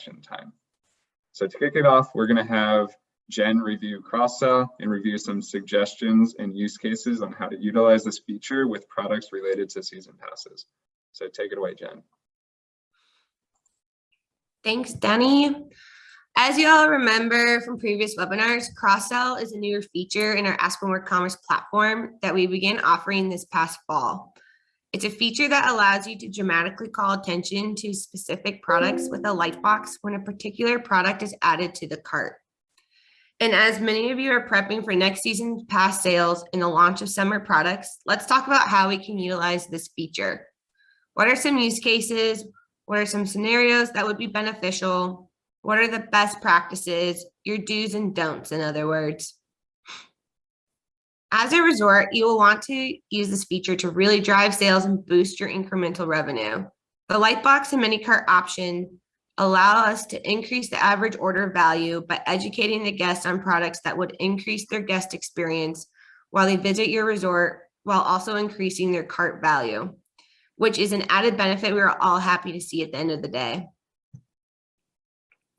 time. So to kick it off, we're going to have Jen review cross-sell and review some suggestions and use cases on how to utilize this feature with products related to season passes. So take it away, Jen. Thanks, Danny. As you all remember from previous webinars, cross-sell is a newer feature in our Ask One Word Commerce platform that we began offering this past fall. It's a feature that allows you to dramatically call attention to specific products with a lightbox when a particular product is added to the cart. And as many of you are prepping for next season's pass sales and the launch of summer products, let's talk about how we can utilize this feature. What are some use cases? What are some scenarios that would be beneficial? What are the best practices? Your do's and don'ts, in other words. As a resort, you will want to use this feature to really drive sales and boost your incremental revenue. The Lightbox and mini cart option allow us to increase the average order value by educating the guests on products that would increase their guest experience while they visit your resort, while also increasing their cart value, which is an added benefit we are all happy to see at the end of the day.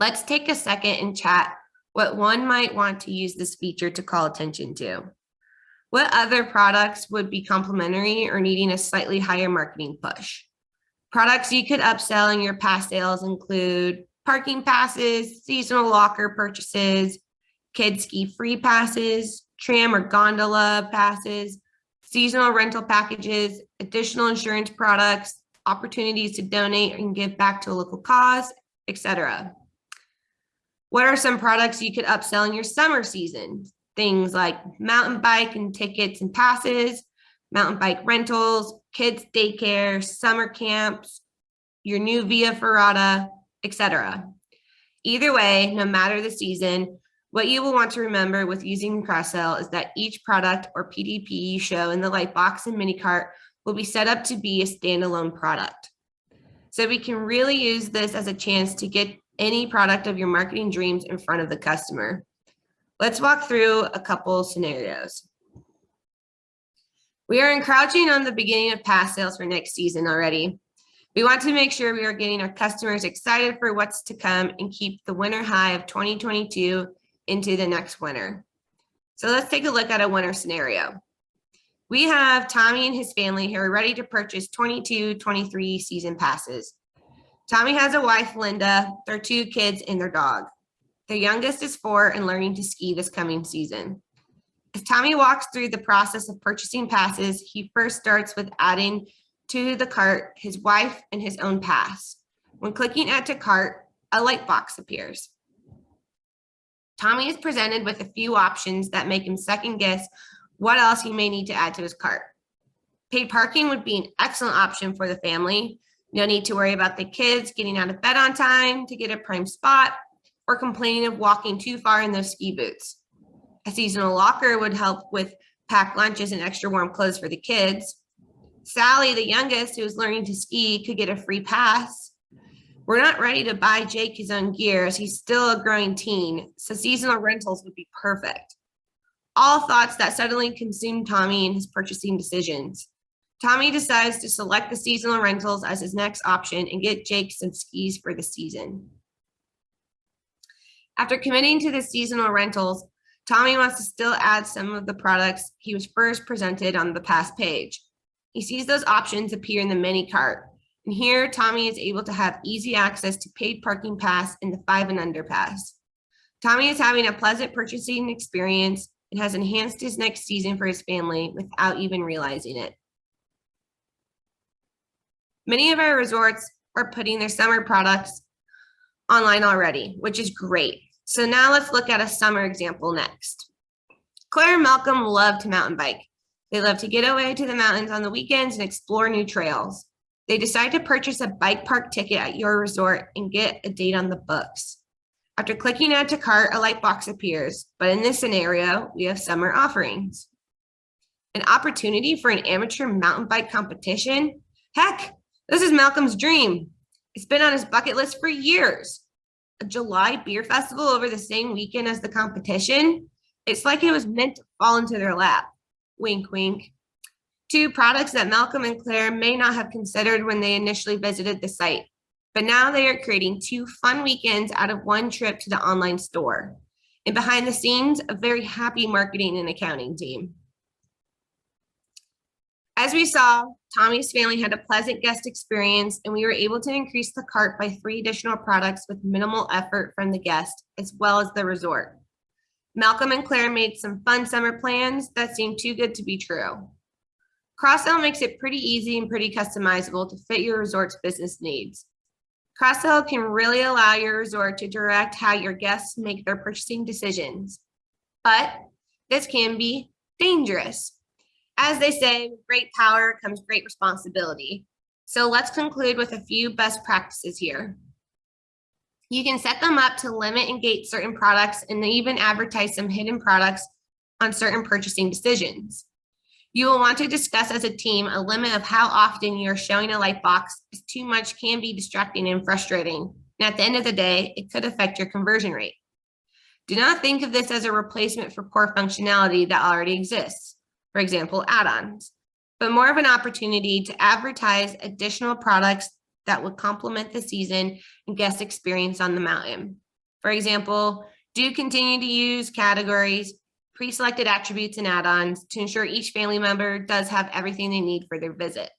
Let's take a second and chat what one might want to use this feature to call attention to. What other products would be complementary or needing a slightly higher marketing push? Products you could upsell in your pass sales include parking passes, seasonal locker purchases, kids ski free passes, tram or gondola passes, seasonal rental packages, additional insurance products, opportunities to donate and give back to a local cause, etc. What are some products you could upsell in your summer season? Things like mountain bike and tickets and passes, mountain bike rentals, kids daycare, summer camps, your new Via Ferrata, etc. Either way, no matter the season, what you will want to remember with using cross-sell is that each product or PDP you show in the Lightbox and mini cart will be set up to be a standalone product. So we can really use this as a chance to get any product of your marketing dreams in front of the customer. Let's walk through a couple scenarios. We are encroaching on the beginning of pass sales for next season already. We want to make sure we are getting our customers excited for what's to come and keep the winter high of 2022 into the next winter. So let's take a look at a winter scenario. We have Tommy and his family who are ready to purchase 22-23 season passes. Tommy has a wife, Linda, their 2 kids, and their dog. Their youngest is 4 and learning to ski this coming season. As Tommy walks through the process of purchasing passes, he first starts with adding to the cart his wife and his own pass. When clicking add to cart, a light box appears. Tommy is presented with a few options that make him second guess what else he may need to add to his cart. Paid parking would be an excellent option for the family. No need to worry about the kids getting out of bed on time to get a prime spot or complaining of walking too far in those ski boots. A seasonal locker would help with packed lunches and extra warm clothes for the kids. Sally, the youngest, who is learning to ski, could get a free pass. We're not ready to buy Jake his own gear as he's still a growing teen, so seasonal rentals would be perfect. All thoughts that suddenly consume Tommy in his purchasing decisions. Tommy decides to select the seasonal rentals as his next option and get Jake some skis for the season. After committing to the seasonal rentals, Tommy wants to still add some of the products he was first presented on the pass page. He sees those options appear in the mini cart, and here Tommy is able to have easy access to paid parking pass in the 5 and under pass. Tommy is having a pleasant purchasing experience and has enhanced his next season for his family without even realizing it. Many of our resorts are putting their summer products online already, which is great. So now let's look at a summer example next. Claire and Malcolm love to mountain bike. They love to get away to the mountains on the weekends and explore new trails. They decide to purchase a bike park ticket at your resort and get a date on the books. After clicking add to cart, a light box appears, but in this scenario, we have summer offerings. An opportunity for an amateur mountain bike competition? Heck, this is Malcolm's dream. It's been on his bucket list for years. A July beer festival over the same weekend as the competition? It's like it was meant to fall into their lap. Wink, wink. 2 products that Malcolm and Claire may not have considered when they initially visited the site. But now they are creating 2 fun weekends out of 1 trip to the online store. And behind the scenes, a very happy marketing and accounting team. As we saw, Tommy's family had a pleasant guest experience, and we were able to increase the cart by 3 additional products with minimal effort from the guest, as well as the resort. Malcolm and Claire made some fun summer plans that seemed too good to be true. Cross-sell makes it pretty easy and pretty customizable to fit your resort's business needs. Cross-sell can really allow your resort to direct how your guests make their purchasing decisions. But this can be dangerous. As they say, with great power comes great responsibility. So let's conclude with a few best practices here. You can set them up to limit and gate certain products and even advertise some hidden products on certain purchasing decisions. You will want to discuss as a team a limit of how often you're showing a light box, as too much can be distracting and frustrating. And at the end of the day, it could affect your conversion rate. Do not think of this as a replacement for core functionality that already exists, for example, add-ons, but more of an opportunity to advertise additional products that would complement the season and guest experience on the mountain. For example, do continue to use categories, pre-selected attributes, and add-ons to ensure each family member does have everything they need for their visit.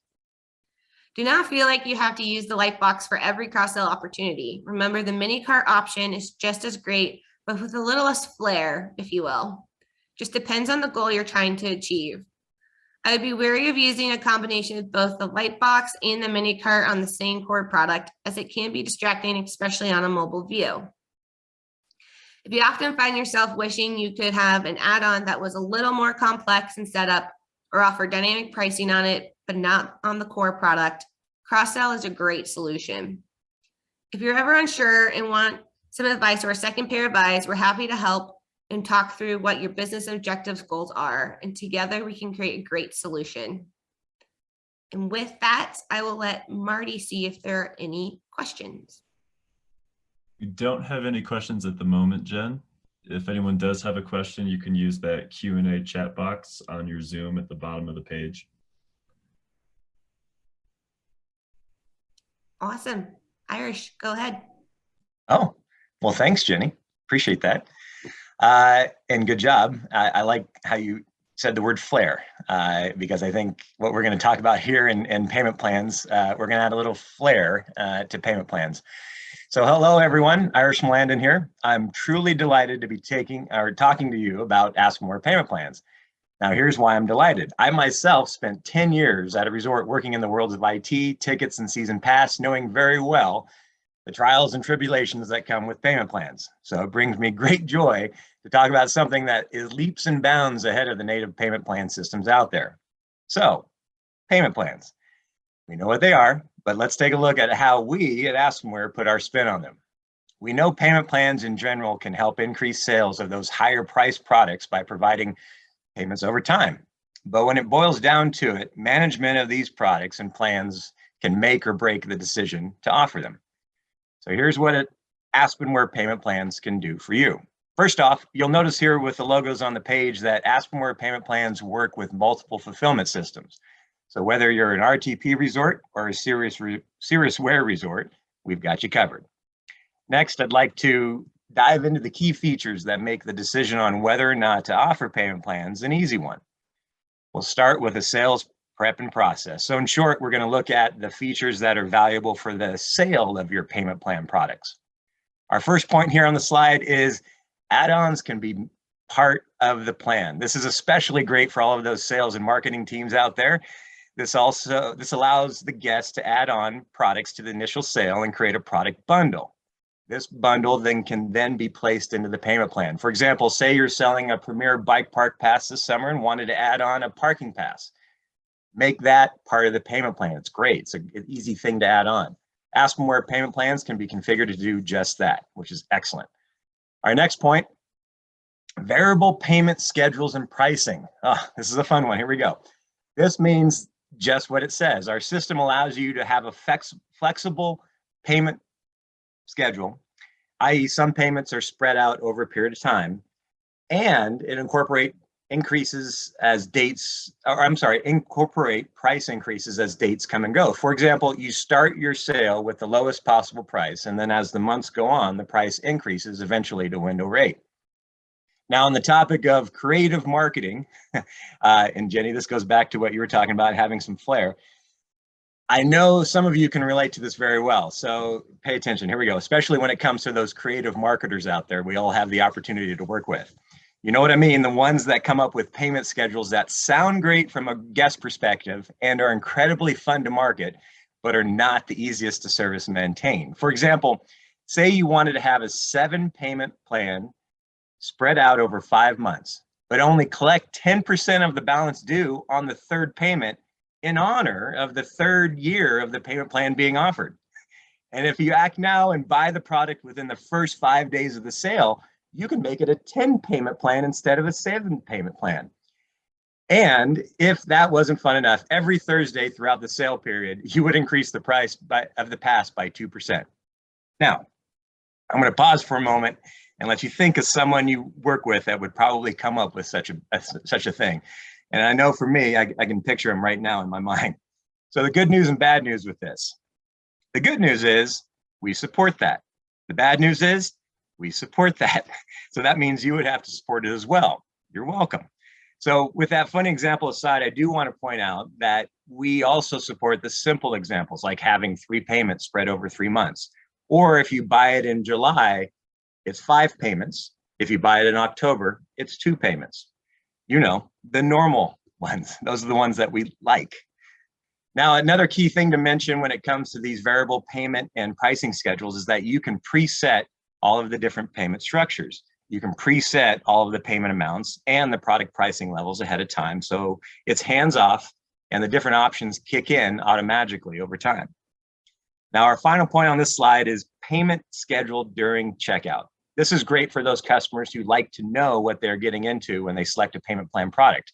Do not feel like you have to use the Lightbox for every cross-sell opportunity. Remember, the mini cart option is just as great, but with a little less flair, if you will. Just depends on the goal you're trying to achieve. I would be wary of using a combination of both the Lightbox and the mini cart on the same core product, as it can be distracting, especially on a mobile view. If you often find yourself wishing you could have an add-on that was a little more complex in setup or offer dynamic pricing on it, but not on the core product, cross-sell is a great solution. If you're ever unsure and want some advice or a second pair of eyes, we're happy to help and talk through what your business objectives goals are. And together we can create a great solution. And with that, I will let Marty see if there are any questions. We don't have any questions at the moment, Jen. If anyone does have a question, you can use that Q&A chat box on your Zoom at the bottom of the page. Awesome. Irish, go ahead. Oh, well, thanks, Jenny. Appreciate that. And good job. I like how you said the word flair, because I think what we're going to talk about here in payment plans, we're going to add a little flair to payment plans. So hello, everyone. Irish Melandon here. I'm truly delighted to be talking to you about Ask More payment plans. Now, here's why I'm delighted. I myself spent 10 years at a resort working in the worlds of IT, tickets, and season pass, knowing very well the trials and tribulations that come with payment plans. So it brings me great joy to talk about something that is leaps and bounds ahead of the native payment plan systems out there. So, payment plans. We know what they are, but let's take a look at how we at AskMware put our spin on them. We know payment plans in general can help increase sales of those higher priced products by providing payments over time. But when it boils down to it, management of these products and plans can make or break the decision to offer them. So here's what Aspenware payment plans can do for you. First off, you'll notice here with the logos on the page that Aspenware payment plans work with multiple fulfillment systems. So whether you're an RTP resort or a Cirrusware resort, we've got you covered. Next, I'd like to dive into the key features that make the decision on whether or not to offer payment plans an easy one. We'll start with a sales prep and process. So in short, we're going to look at the features that are valuable for the sale of your payment plan products. Our first point here on the slide is add-ons can be part of the plan. This is especially great for all of those sales and marketing teams out there. This allows the guests to add on products to the initial sale and create a product bundle. This bundle can then be placed into the payment plan. For example, say you're selling a Premier Bike Park Pass this summer and wanted to add on a parking pass. Make that part of the payment plan. It's great. It's an easy thing to add on. Aspenware payment plans can be configured to do just that, which is excellent. Our next point, variable payment schedules and pricing. Oh, this is a fun one. Here we go. This means just what it says. Our system allows you to have a flexible payment schedule, i.e. some payments are spread out over a period of time, and it incorporates increases as dates, or I'm sorry, incorporate price increases as dates come and go. For example, you start your sale with the lowest possible price, and then as the months go on, the price increases eventually to window rate. Now, on the topic of creative marketing, and Jenny, this goes back to what you were talking about, having some flair. I know some of you can relate to this very well, so pay attention. Here we go, especially when it comes to those creative marketers out there we all have the opportunity to work with. You know what I mean? The ones that come up with payment schedules that sound great from a guest perspective and are incredibly fun to market, but are not the easiest to service and maintain. For example, say you wanted to have a 7-payment plan spread out over 5 months, but only collect 10% of the balance due on the 3rd payment in honor of the 3rd year of the payment plan being offered. And if you act now and buy the product within the first 5 days of the sale, you can make it a 10-payment plan instead of a 7-payment plan. And if that wasn't fun enough, every Thursday throughout the sale period, you would increase the price of the pass by 2%. Now, I'm going to pause for a moment and let you think of someone you work with that would probably come up with such a thing. And I know for me, I can picture him right now in my mind. So the good news and bad news with this. The good news is we support that. The bad news is we support that. So that means you would have to support it as well. You're welcome. So with that funny example aside, I do want to point out that we also support the simple examples like having 3 payments spread over 3 months. Or if you buy it in July, it's 5 payments. If you buy it in October, it's 2 payments. You know, the normal ones. Those are the ones that we like. Now, another key thing to mention when it comes to these variable payment and pricing schedules is that you can preset all of the different payment structures. You can preset all of the payment amounts and the product pricing levels ahead of time. So it's hands off and the different options kick in automatically over time. Now, our final point on this slide is payment schedule during checkout. This is great for those customers who like to know what they're getting into when they select a payment plan product.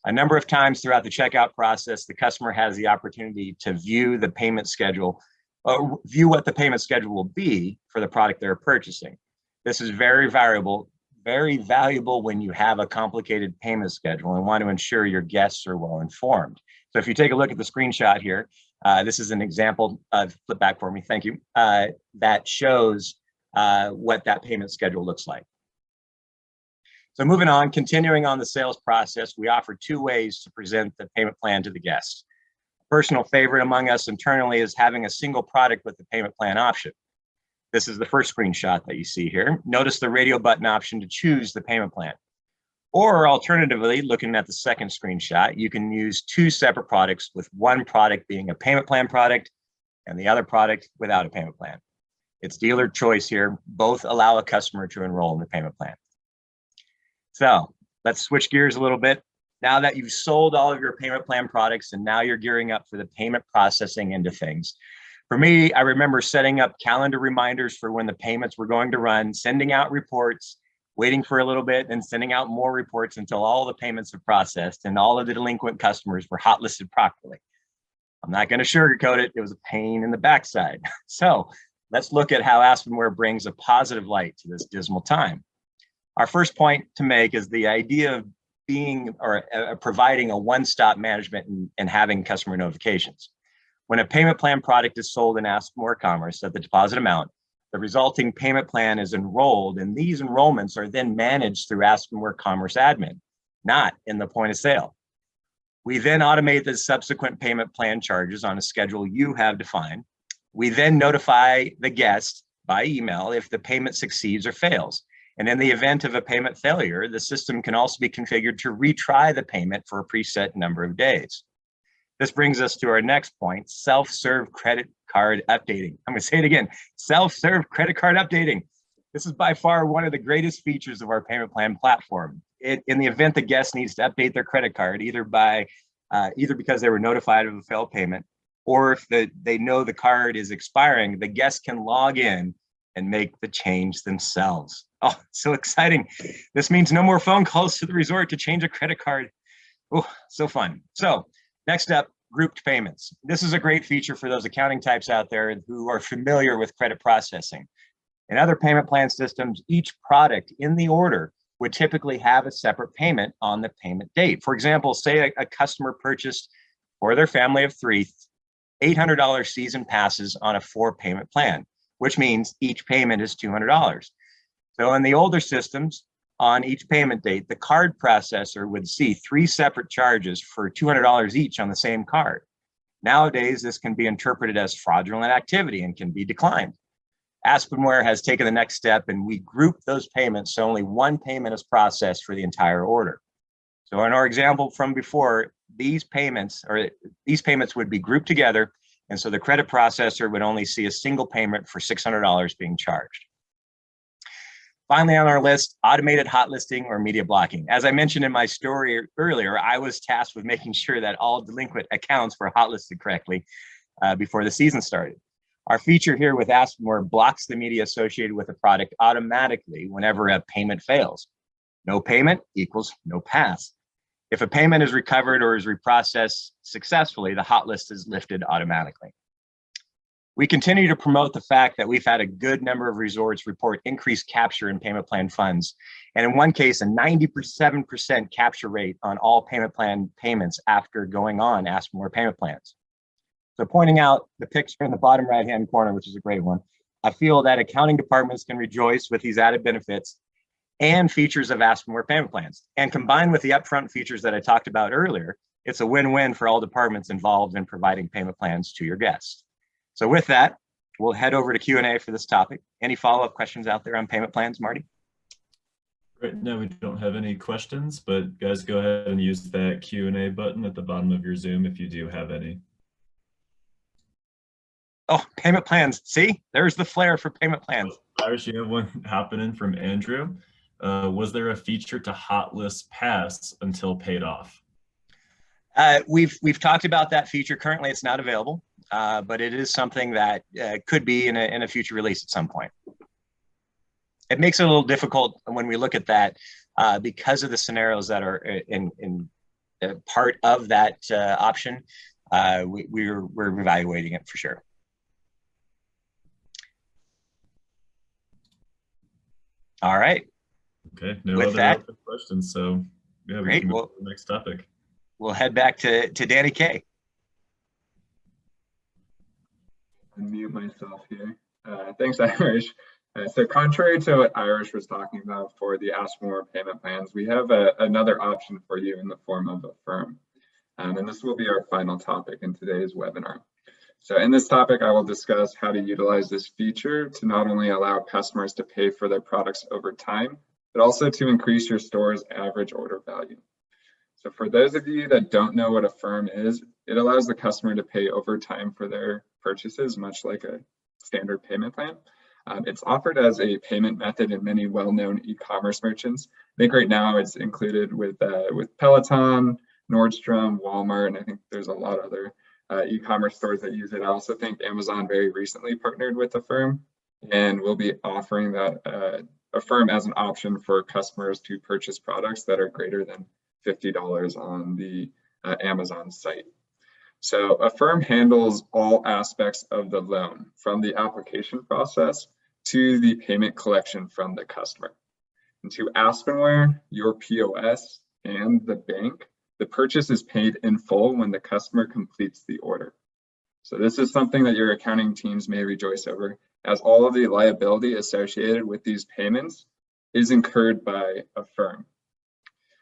A number of times throughout the checkout process, the customer has the opportunity to view the payment schedule, view what the payment schedule will be for the product they're purchasing. This is very valuable when you have a complicated payment schedule and want to ensure your guests are well informed. So if you take a look at the screenshot here, this is an example, flip back for me, thank you, that shows what that payment schedule looks like. So moving on, continuing on the sales process, we offer 2 ways to present the payment plan to the guests. Personal favorite among us internally is having a single product with the payment plan option. This is the first screenshot that you see here. Notice the radio button option to choose the payment plan. Or alternatively, looking at the second screenshot, you can use 2 separate products with one product being a payment plan product and the other product without a payment plan. It's dealer choice here. Both allow a customer to enroll in the payment plan. So let's switch gears a little bit. Now that you've sold all of your payment plan products and now you're gearing up for the payment processing end of things. For me, I remember setting up calendar reminders for when the payments were going to run, sending out reports, waiting for a little bit, and sending out more reports until all the payments are processed and all of the delinquent customers were hot listed properly. I'm not going to sugarcoat it. It was a pain in the backside. So let's look at how Aspenware brings a positive light to this dismal time. Our first point to make is the idea of providing a one-stop management and having customer notifications. When a payment plan product is sold in Aspenware Commerce at the deposit amount, the resulting payment plan is enrolled, and these enrollments are then managed through Aspenware Commerce Admin, not in the point of sale. We then automate the subsequent payment plan charges on a schedule you have defined. We then notify the guest by email if the payment succeeds or fails. And in the event of a payment failure, the system can also be configured to retry the payment for a preset number of days. This brings us to our next point, self-serve credit card updating. I'm going to say it again, self-serve credit card updating. This is by far one of the greatest features of our payment plan platform. In the event the guest needs to update their credit card, either because they were notified of a failed payment, or if they know the card is expiring, the guest can log in and make the change themselves. Oh, so exciting. This means no more phone calls to the resort to change a credit card. Oh, so fun. So next up, grouped payments. This is a great feature for those accounting types out there who are familiar with credit processing. In other payment plan systems, each product in the order would typically have a separate payment on the payment date. For example, say a customer purchased for their family of 3 $800 season passes on a 4-payment plan, which means each payment is $200. So in the older systems, on each payment date, the card processor would see 3 separate charges for $200 each on the same card. Nowadays, this can be interpreted as fraudulent activity and can be declined. Aspenware has taken the next step, and we group those payments so only one payment is processed for the entire order. So in our example from before, these payments would be grouped together, and so the credit processor would only see a single payment for $600 being charged. Finally on our list, automated hot listing or media blocking. As I mentioned in my story earlier, I was tasked with making sure that all delinquent accounts were hot listed correctly before the season started. Our feature here with Aspenware blocks the media associated with a product automatically whenever a payment fails. No payment equals no pass. If a payment is recovered or is reprocessed successfully, the hot list is lifted automatically. We continue to promote the fact that we've had a good number of resorts report increased capture in payment plan funds, and in one case, a 97% capture rate on all payment plan payments after going on Aspenware payment plans. So pointing out the picture in the bottom right-hand corner, which is a great one, I feel that accounting departments can rejoice with these added benefits and features of Aspenware payment plans. And combined with the upfront features that I talked about earlier, it's a win-win for all departments involved in providing payment plans to your guests. So with that, we'll head over to Q&A for this topic. Any follow-up questions out there on payment plans, Marty? Right now, we don't have any questions, but guys, go ahead and use that Q&A button at the bottom of your Zoom if you do have any. Oh, payment plans. See, there's the flair for payment plans. Irish, you have one happening from Andrew. Was there a feature to hot list pass until paid off? We've talked about that feature. Currently, it's not available, but it is something that could be in a future release at some point. It makes it a little difficult when we look at that because of the scenarios that are in part of that option. We're evaluating it for sure. All right. Okay. No With that, other questions. So yeah, we great. can move to the next topic. We'll head back to Danny Kaye. Unmute myself here. Thanks, Irish. So contrary to what Irish was talking about for the Aspenware payment plans, we have another option for you in the form of Affirm. And this will be our final topic in today's webinar. So in this topic, I will discuss how to utilize this feature to not only allow customers to pay for their products over time, but also to increase your store's average order value. So for those of you that don't know what Affirm is, it allows the customer to pay over time for their purchases, much like a standard payment plan. It's offered as a payment method in many well-known e-commerce merchants. I think right now it's included with Peloton, Nordstrom, Walmart, and I think there's a lot of other e-commerce stores that use it. I also think Amazon very recently partnered with Affirm and will be offering that Affirm as an option for customers to purchase products that are greater than $50 on the Amazon site. So Affirm handles all aspects of the loan, from the application process to the payment collection from the customer. And to Aspenware, your POS, and the bank, the purchase is paid in full when the customer completes the order. So this is something that your accounting teams may rejoice over, as all of the liability associated with these payments is incurred by Affirm.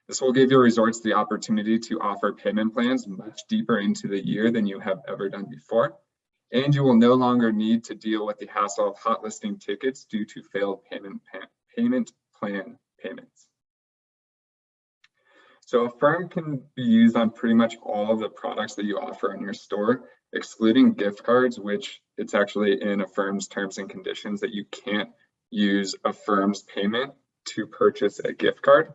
This will give your resorts the opportunity to offer payment plans much deeper into the year than you have ever done before, and you will no longer need to deal with the hassle of hot listing tickets due to failed payment plan payments. So Affirm can be used on pretty much all of the products that you offer in your store, excluding gift cards, which it's actually in Affirm's terms and conditions that you can't use Affirm's payment to purchase a gift card.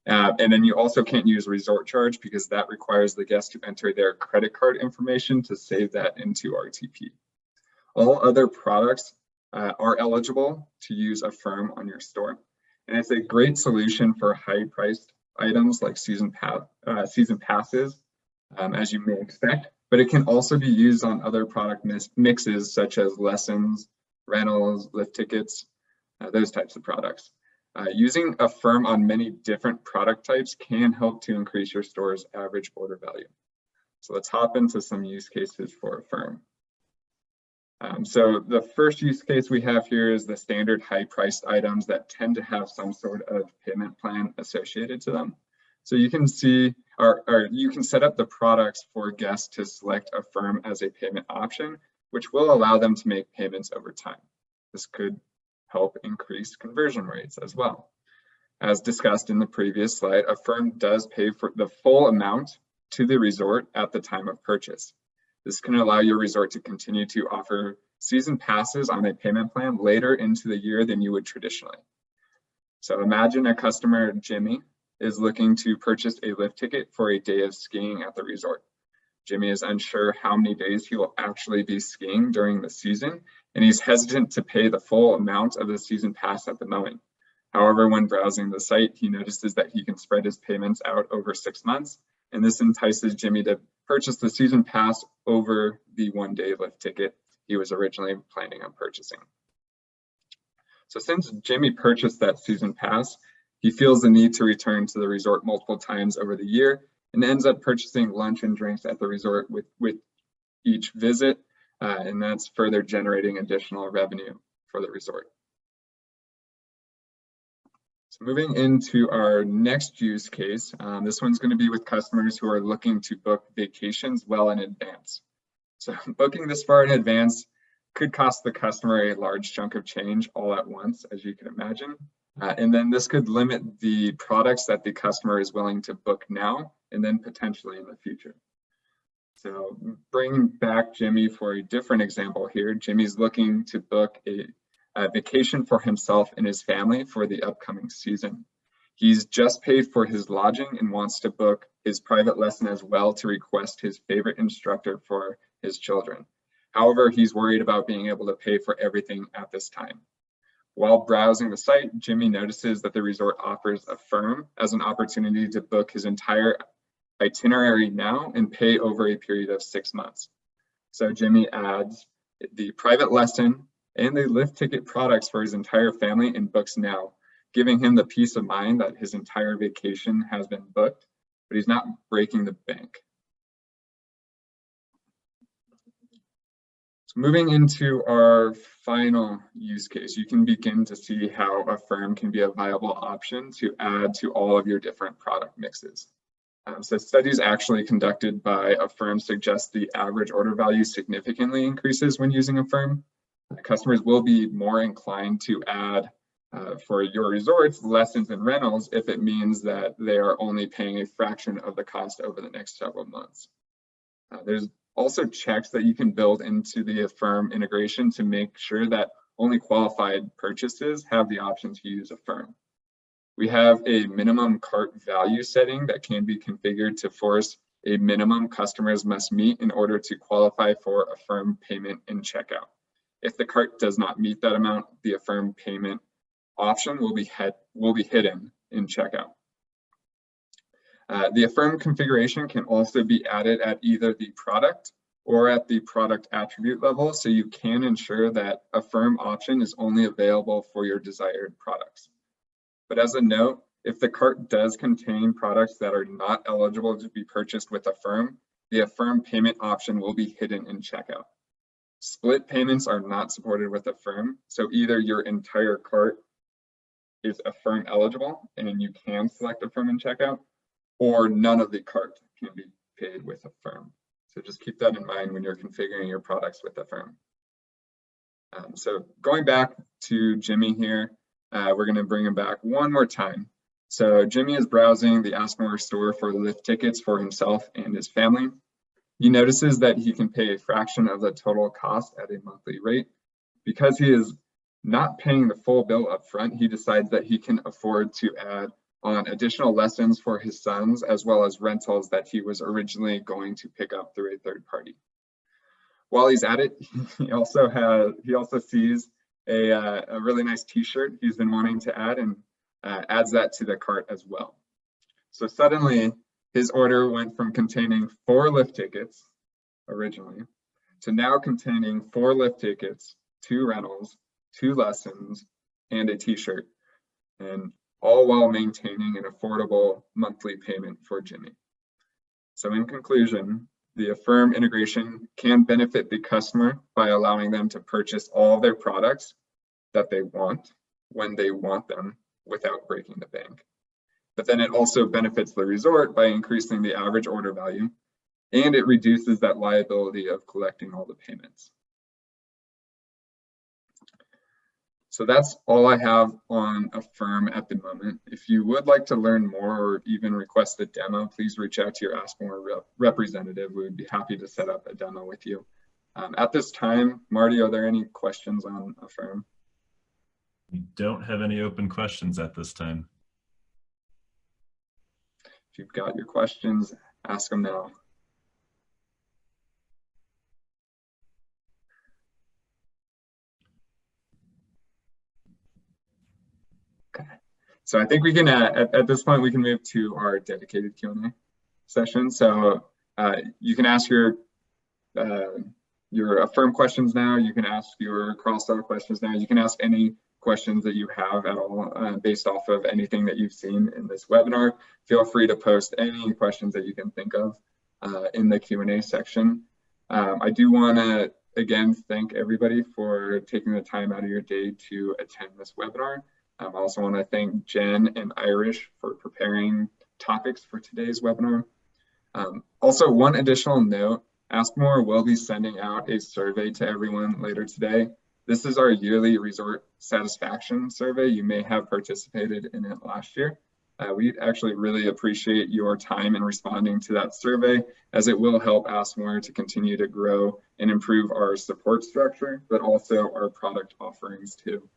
And then you also can't use resort charge because that requires the guest to enter their credit card information to save that into RTP. All other products are eligible to use Affirm on your store. And it's a great solution for high-priced items like season passes, as you may expect, but it can also be used on other product mixes such as lessons, rentals, lift tickets, those types of products. Using Affirm on many different product types can help to increase your store's average order value. So let's hop into some use cases for Affirm. So the first use case we have here is the standard high-priced items that tend to have some sort of payment plan associated to them. So you can see, or you can set up the products for guests to select Affirm as a payment option, which will allow them to make payments over time. This could help increase conversion rates as well. As discussed in the previous slide, Affirm does pay for the full amount to the resort at the time of purchase. This can allow your resort to continue to offer season passes on a payment plan later into the year than you would traditionally. So imagine a customer, Jimmy, is looking to purchase a lift ticket for a day of skiing at the resort. Jimmy is unsure how many days he will actually be skiing during the season, and he's hesitant to pay the full amount of the season pass at the moment. However, when browsing the site, he notices that he can spread his payments out over 6 months, and this entices Jimmy to purchase the season pass over the one-day lift ticket he was originally planning on purchasing. So since Jimmy purchased that season pass, he feels the need to return to the resort multiple times over the year and ends up purchasing lunch and drinks at the resort with each visit, and that's further generating additional revenue for the resort. So moving into our next use case, this one's going to be with customers who are looking to book vacations well in advance. So booking this far in advance could cost the customer a large chunk of change all at once, as you can imagine. And then this could limit the products that the customer is willing to book now and then potentially in the future. So bringing back Jimmy for a different example here, Jimmy's looking to book a vacation for himself and his family for the upcoming season. He's just paid for his lodging and wants to book his private lesson as well to request his favorite instructor for his children. However, he's worried about being able to pay for everything at this time. While browsing the site, Jimmy notices that the resort offers Affirm as an opportunity to book his entire itinerary now and pay over a period of 6 months. So Jimmy adds the private lesson and the lift ticket products for his entire family and books now, giving him the peace of mind that his entire vacation has been booked, but he's not breaking the bank. So moving into our final use case, you can begin to see how Affirm can be a viable option to add to all of your different product mixes. So studies actually conducted by Affirm suggest the average order value significantly increases when using Affirm. Customers will be more inclined to add for your resorts lessons and rentals if it means that they are only paying a fraction of the cost over the next several months. There's also checks that you can build into the Affirm integration to make sure that only qualified purchases have the option to use Affirm. We have a minimum cart value setting that can be configured to force a minimum customers must meet in order to qualify for Affirm payment in checkout. If the cart does not meet that amount, the Affirm payment option will be hidden in checkout. The Affirm configuration can also be added at either the product or at the product attribute level, so you can ensure that Affirm option is only available for your desired products. But as a note, if the cart does contain products that are not eligible to be purchased with Affirm, the Affirm payment option will be hidden in checkout. Split payments are not supported with Affirm, so either your entire cart is Affirm eligible and you can select Affirm in checkout, or none of the cart can be paid with Affirm. So just keep that in mind when you're configuring your products with Affirm. So going back to Jimmy here, we're going to bring him back one more time. So Jimmy is browsing the Ask More store for lift tickets for himself and his family. He notices that he can pay a fraction of the total cost at a monthly rate. Because he is not paying the full bill up front, he decides that he can afford to add on additional lessons for his sons, as well as rentals that he was originally going to pick up through a third party. While he's at it, he also sees a really nice t-shirt he's been wanting to add and adds that to the cart as well. So suddenly his order went from containing 4 lift tickets originally to now containing 4 lift tickets, 2 rentals, 2 lessons, and a t-shirt. and all while maintaining an affordable monthly payment for Jimmy. So in conclusion, the Affirm integration can benefit the customer by allowing them to purchase all their products that they want when they want them without breaking the bank. But then it also benefits the resort by increasing the average order value, and it reduces that liability of collecting all the payments. So that's all I have on Affirm at the moment. If you would like to learn more or even request a demo, please reach out to your Ask More representative. We would be happy to set up a demo with you. At this time, Marty, are there any questions on Affirm? We don't have any open questions at this time. If you've got your questions, ask them now. Okay, so I think we can, at this point, we can move to our dedicated Q&A session. So you can ask your Affirm questions now. You can ask your cross-sell questions now. You can ask any questions that you have at all based off of anything that you've seen in this webinar. Feel free to post any questions that you can think of in the Q&A section. I do want to again thank everybody for taking the time out of your day to attend this webinar. I also want to thank Jen and Irish for preparing topics for today's webinar. Also, one additional note, Ask More will be sending out a survey to everyone later today. This is our yearly resort satisfaction survey. You may have participated in it last year. We actually really appreciate your time in responding to that survey, as it will help Ask More to continue to grow and improve our support structure, but also our product offerings too.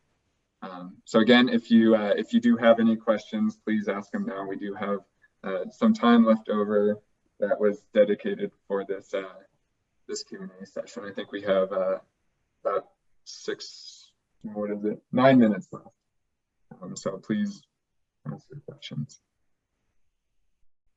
So again, if you do have any questions, please ask them now. We do have some time left over that was dedicated for this this Q&A session. I think we have about 9 minutes left. So please ask your questions.